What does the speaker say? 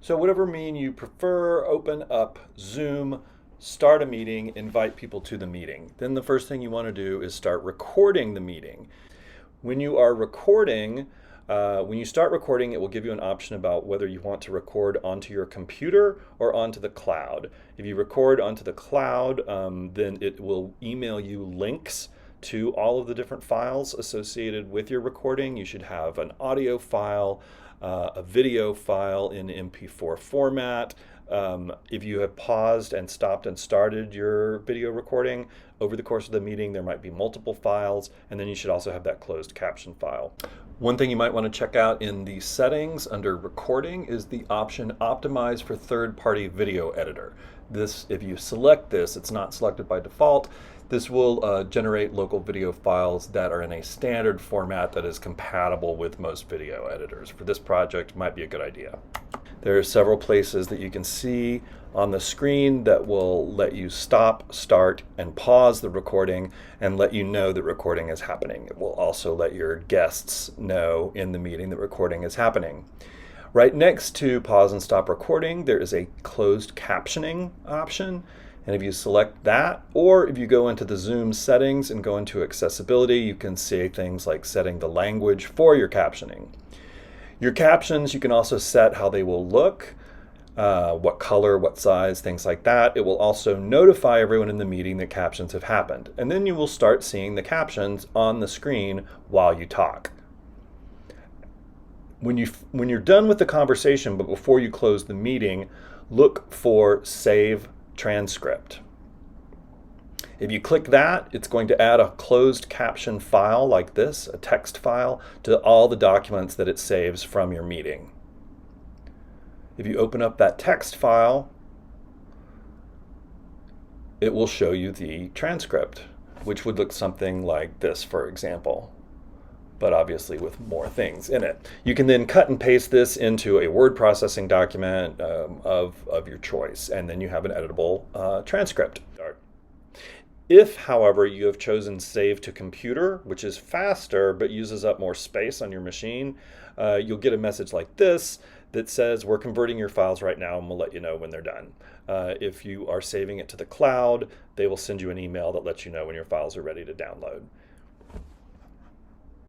So whatever mean you prefer, open up Zoom, start a meeting, invite people to the meeting. Then the first thing you want to do is start recording the meeting. When you are recording, when you start recording, it will give you an option about whether you want to record onto your computer or onto the cloud. If you record onto the cloud, then it will email you links to all of the different files associated with your recording. You should have an audio file, a video file in MP4 format. If you have paused and stopped and started your video recording over the course of the meeting, there might be multiple files, and then you should also have that closed caption file. One thing you might want to check out in the settings under recording is the option optimize for third-party video editor. This, if you select this, it's not selected by default. This will generate local video files that are in a standard format that is compatible with most video editors. For this project, it might be a good idea. There are several places that you can see on the screen that will let you stop, start, and pause the recording and let you know that recording is happening. It will also let your guests know in the meeting that recording is happening. Right next to pause and stop recording, there is a closed captioning option. And if you select that, or if you go into the Zoom settings and go into accessibility, you can see things like setting the language for your captioning. Your captions, you can also set how they will look, what color, what size, things like that. It will also notify everyone in the meeting that captions have happened. And then you will start seeing the captions on the screen while you talk. When you're done with the conversation, but before you close the meeting, look for Save Transcript. If you click that, it's going to add a closed caption file like this, a text file, to all the documents that it saves from your meeting. If you open up that text file, it will show you the transcript, which would look something like this, for example, but obviously with more things in it. You can then cut and paste this into a word processing document of your choice, and then you have an editable transcript. If, however, you have chosen Save to Computer, which is faster but uses up more space on your machine, you'll get a message like this that says, we're converting your files right now and we'll let you know when they're done. If you are saving it to the cloud, they will send you an email that lets you know when your files are ready to download.